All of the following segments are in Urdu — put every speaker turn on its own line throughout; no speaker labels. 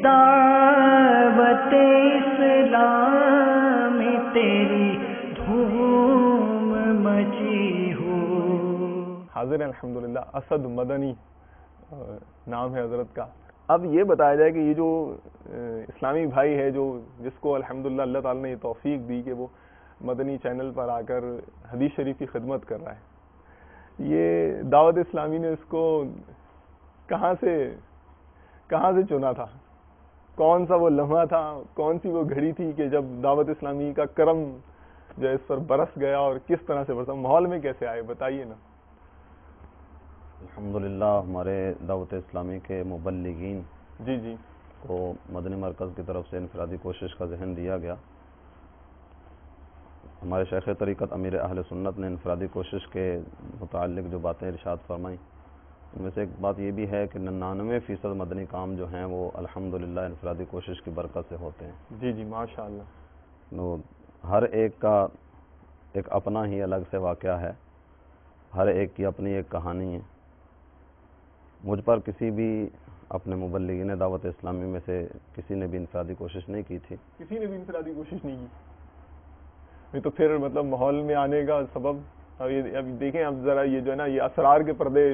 دعوت اسلام تیری دھوم مچی ہو.
حاضر ہیں الحمدللہ. اسد مدنی نام ہے حضرت کا. اب یہ بتایا جائے کہ یہ جو اسلامی بھائی ہے جس کو الحمدللہ اللہ تعالیٰ نے یہ توفیق دی کہ وہ مدنی چینل پر آ کر حدیث شریف کی خدمت کر رہا ہے, یہ دعوت اسلامی نے اس کو کہاں سے چنا تھا؟ کون سا وہ لمحہ تھا, کون سی وہ گھڑی تھی کہ جب دعوت اسلامی کا کرم جو اس پر برس گیا, اور کس طرح سے برسا, ماحول میں کیسے آئے, بتائیے نا.
الحمدللہ ہمارے دعوت اسلامی کے مبلغین
جی
کو مدنی مرکز کی طرف سے انفرادی کوشش کا ذہن دیا گیا. ہمارے شیخ طریقت امیر اہل سنت نے انفرادی کوشش کے متعلق جو باتیں ارشاد فرمائیں, ان میں سے ایک بات یہ بھی ہے کہ 99% مدنی کام جو ہیں وہ الحمدللہ انفرادی کوشش کی برکت سے ہوتے ہیں.
جی ماشاءاللہ.
ہر ایک کا ایک اپنا ہی الگ سے واقعہ ہے, ہر ایک کی اپنی ایک کہانی ہے. مجھ پر کسی بھی اپنے مبلغین دعوت اسلامی میں سے کسی نے بھی انفرادی کوشش نہیں کی تھی.
کسی نے بھی انفرادی کوشش نہیں کی, تو پھر مطلب ماحول میں آنے کا سبب اب دیکھیں, اب ذرا یہ جو ہے نا یہ اسرار کے پردے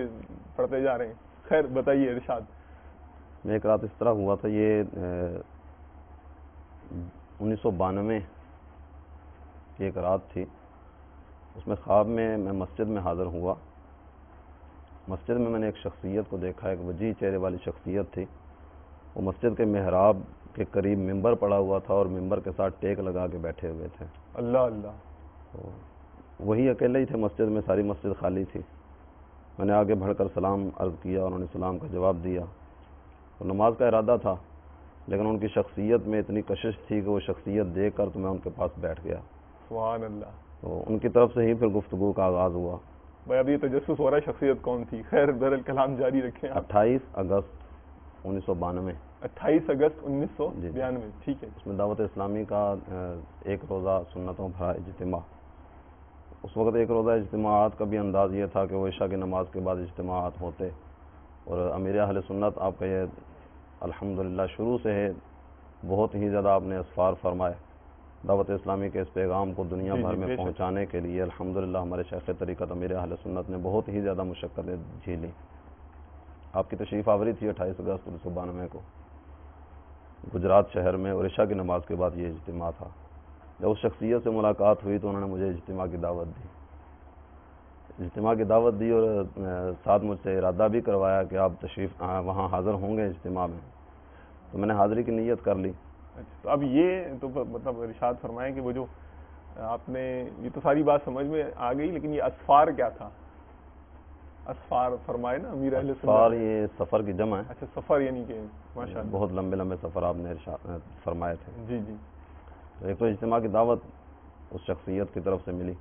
پڑتے جا رہے ہیں. خیر بتائیے ارشاد.
میں ایک رات اس طرح ہوا تھا, یہ 1992 کی ایک رات تھی. اس میں خواب میں مسجد میں حاضر ہوا. مسجد میں نے ایک شخصیت کو دیکھا, ایک وجیح چہرے والی شخصیت تھی. وہ مسجد کے محراب کے قریب ممبر پڑا ہوا تھا اور ممبر کے ساتھ ٹیک لگا کے بیٹھے ہوئے تھے.
اللہ اللہ.
وہی اکیلے ہی تھے مسجد میں, ساری مسجد خالی تھی. میں نے آگے بڑھ کر سلام عرض کیا, انہوں نے سلام کا جواب دیا. اور نماز کا ارادہ تھا, لیکن ان کی شخصیت میں اتنی کشش تھی کہ وہ شخصیت دیکھ کر تو میں ان کے پاس بیٹھ گیا.
سبحان اللہ.
تو ان کی طرف سے ہی پھر گفتگو کا آغاز ہوا.
بھائی ابھی تجسس ہو رہا ہے شخصیت کون تھی. خیر بہرحال کلام جاری رکھیں.
28 اگست 1992.
28 اگست 1992. ٹھیک ہے.
اس میں دعوت اسلامی کا ایک روزہ سنتوں بھرا اجتماع. اس وقت ایک روزہ اجتماعات کا بھی انداز یہ تھا کہ وہ عشاء کی نماز کے بعد اجتماعات ہوتے, اور امیر اہل سنت آپ کا یہ الحمدللہ شروع سے ہے بہت ہی زیادہ آپ نے اسفار فرمائے دعوت اسلامی کے اس پیغام کو دنیا بھر میں پہنچانے کے لیے. الحمدللہ ہمارے شیخ طریقت امیر اہل سنت نے بہت ہی زیادہ مشقتیں جھیلی. آپ کی تشریف آوری تھی 28 اگست 1992 کو گجرات شہر میں, اور عشاء کی نماز کے بعد یہ اجتماع تھا. جب اس شخصیت سے ملاقات ہوئی تو انہوں نے مجھے اجتماع کی دعوت دی اور ساتھ مجھ سے ارادہ بھی کروایا کہ آپ تشریف وہاں حاضر ہوں گے اجتماع میں. تو میں نے حاضری کی نیت کر لی.
تو اب یہ تو مطلب ارشاد فرمائیں کہ وہ جو آپ نے یہ تو ساری بات سمجھ میں آ گئی, لیکن یہ اسفار کیا تھا؟ اسفار فرمائے نا امیر اہل سنت.
اسفار یہ سفر کی جمع ہے.
اچھا سفر, یعنی کہ ماشاءاللہ
بہت لمبے سفر آپ نے ارشاد فرمائے تھے.
جی.
تو ایک تو اجتماع کی دعوت اس شخصیت کی طرف سے ملی.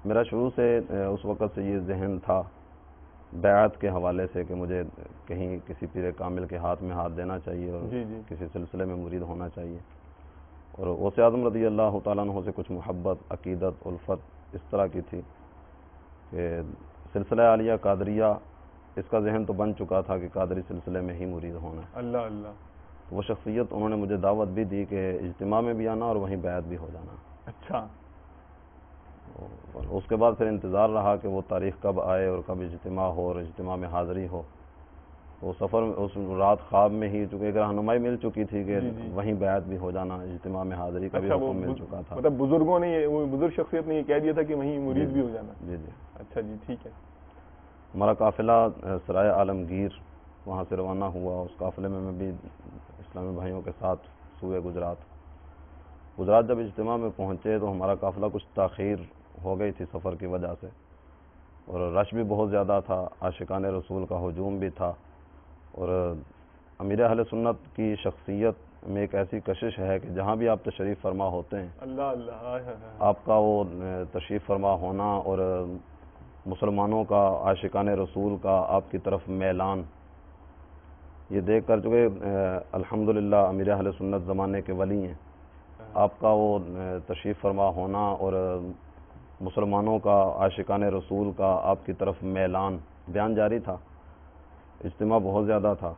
میرا شروع سے اس وقت سے یہ ذہن تھا بیعت کے حوالے سے کہ مجھے کہیں کسی پیر کامل کے ہاتھ میں ہاتھ دینا چاہیے اور کسی سلسلے میں مرید ہونا چاہیے. اور غوث اعظم رضی اللہ تعالیٰ عنہ سے کچھ محبت, عقیدت, الفت اس طرح کی تھی کہ سلسلہ عالیہ قادریہ اس کا ذہن تو بن چکا تھا کہ قادری سلسلے میں ہی مرید ہونا ہے.
اللہ اللہ.
وہ شخصیت انہوں نے مجھے دعوت بھی دی کہ اجتماع میں بھی آنا اور وہیں بیعت بھی ہو جانا.
اچھا.
اس کے بعد پھر انتظار رہا کہ وہ تاریخ کب آئے اور کب اجتماع ہو اور اجتماع میں حاضری ہو. وہ سفر اس رات خواب میں ہی چونکہ ایک رہنمائی مل چکی تھی کہ وہیں بیعت بھی ہو جانا, اجتماع میں حاضری کا بھی حکم مل چکا تھا.
مطلب بزرگوں نے وہ بزرگ شخصیت نے یہ کہہ دیا تھا کہ وہیں مرید بھی ہو جانا.
جی.
اچھا جی ٹھیک ہے.
ہمارا قافلہ سرائے عالمگیر وہاں سے روانہ ہوا. اس قافلے میں بھی اسلامی بھائیوں کے ساتھ سوئے گجرات جب اجتماع میں پہنچے تو ہمارا قافلہ کچھ تاخیر ہو گئی تھی سفر کی وجہ سے, اور رش بھی بہت زیادہ تھا. عاشقان رسول کا ہجوم بھی تھا, اور امیر اہل سنت کی شخصیت میں ایک ایسی کشش ہے کہ جہاں بھی آپ تشریف فرما ہوتے ہیں
اللہ اللہ
آپ کا وہ تشریف فرما ہونا اور مسلمانوں کا, عاشقان رسول کا آپ کی طرف میلان, یہ دیکھ کر چونکہ الحمدللہ امیر اہل سنت زمانے کے ولی ہیں, آپ کا وہ تشریف فرما ہونا اور مسلمانوں کا, عاشقان رسول کا آپ کی طرف میلان, بیان جاری تھا. اجتماع بہت زیادہ تھا.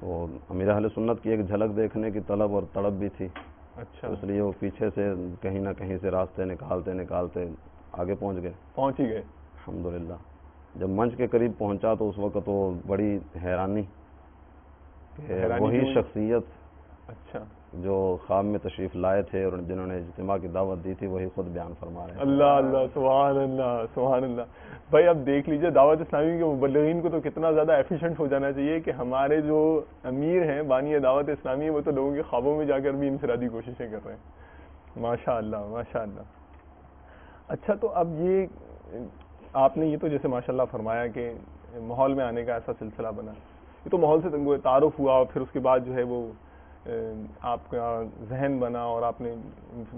تو امیر اہل سنت کی ایک جھلک دیکھنے کی طلب اور تڑپ بھی تھی،
اچھا،
اس لیے وہ پیچھے سے کہیں نہ کہیں سے راستے نکالتے نکالتے آگے
پہنچ ہی گئے.
الحمدللہ. جب منچ کے قریب پہنچا تو اس وقت وہ بڑی حیرانی کہ وہی
کیوں؟
شخصیت
اچھا،
جو خواب میں تشریف لائے تھے اور جنہوں نے اجتماع کی دعوت دی تھی وہی خود بیان فرما رہے ہیں.
اللہ اللہ، سبحان اللہ سبحان اللہ. بھائی اب دیکھ لیجئے دعوت اسلامی کے مبلغین کو تو کتنا زیادہ ایفیشینٹ ہو جانا چاہیے کہ ہمارے جو امیر ہیں بانی دعوت اسلامی وہ تو لوگوں کے خوابوں میں جا کر بھی انفرادی کوششیں کر رہے ہیں. ماشاء اللہ ماشاء اللہ. اچھا تو اب یہ آپ نے یہ تو جیسے ماشاء اللہ فرمایا کہ ماحول میں آنے کا ایسا سلسلہ بنا، یہ تو ماحول سے تعارف ہوا اور پھر اس کے بعد جو ہے وہ آپ کا ذہن بنا اور آپ نے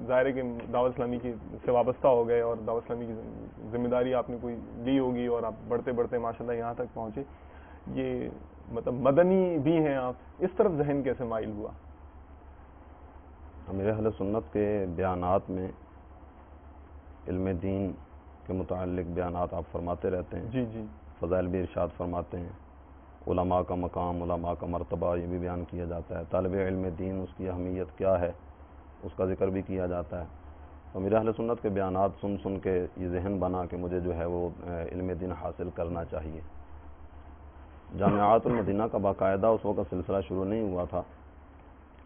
ظاہر ہے کہ دعوت اسلامی کی سے وابستہ ہو گئے اور دعوت اسلامی کی ذمہ داری آپ نے کوئی لی ہوگی اور آپ بڑھتے بڑھتے ماشاءاللہ یہاں تک پہنچے. یہ مطلب مدنی بھی ہیں آپ، اس طرف ذہن کیسے مائل ہوا؟
امیر اہل سنت کے بیانات میں علم دین کے متعلق بیانات آپ فرماتے رہتے ہیں.
جی جی،
فضائل بھی ارشاد فرماتے ہیں. علماء کا مقام، علماء کا مرتبہ یہ بھی بیان کیا جاتا ہے. طالب علم دین اس کی اہمیت کیا ہے اس کا ذکر بھی کیا جاتا ہے. امیر اہل سنت کے بیانات سن سن کے یہ ذہن بنا کہ مجھے جو ہے وہ علم دین حاصل کرنا چاہیے. جامعات المدینہ کا باقاعدہ اس وقت سلسلہ شروع نہیں ہوا تھا،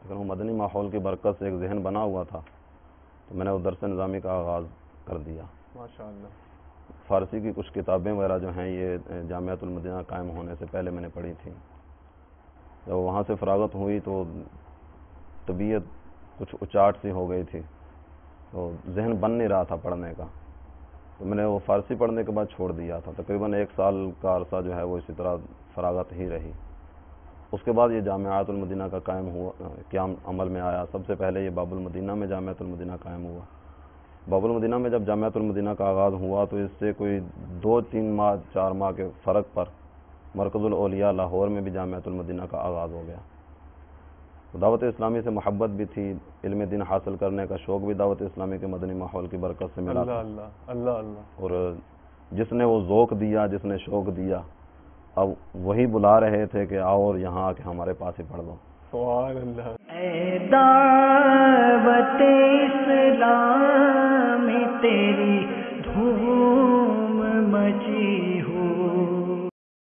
لیکن وہ مدنی ماحول کی برکت سے ایک ذہن بنا ہوا تھا تو میں نے وہ درس نظامی کا آغاز کر دیا.
ماشاءاللہ.
فارسی کی کچھ کتابیں وغیرہ جو ہیں یہ جامعۃ المدینہ قائم ہونے سے پہلے میں نے پڑھی تھیں. جب وہاں سے فراغت ہوئی تو طبیعت کچھ اچاٹ سی ہو گئی تھی تو ذہن بن نہیں رہا تھا پڑھنے کا، تو میں نے وہ فارسی پڑھنے کے بعد چھوڑ دیا تھا. تقریباً 1 سال کا عرصہ جو ہے وہ اسی طرح فراغت ہی رہی. اس کے بعد یہ جامعۃ المدینہ کا قیام عمل میں آیا. سب سے پہلے یہ باب المدینہ میں جامعۃ المدینہ قائم ہوا. باب المدینہ میں جب جامعۃ المدینہ کا آغاز ہوا تو اس سے کوئی 2-3 ماہ 4 ماہ کے فرق پر مرکز الاولیاء لاہور میں بھی جامعۃ المدینہ کا آغاز ہو گیا. دعوت اسلامی سے محبت بھی تھی، علم دین حاصل کرنے کا شوق بھی دعوت اسلامی کے مدنی ماحول کی برکت سے ملا تھا.
اللہ اللہ اللہ.
اور جس نے وہ ذوق دیا، جس نے شوق دیا، اب وہی بلا رہے تھے کہ آؤ اور یہاں آ کے ہمارے پاس ہی پڑھ لو.
سبحان اللہ.
اے دعوت اسلام تیری دھوم مچی ہو.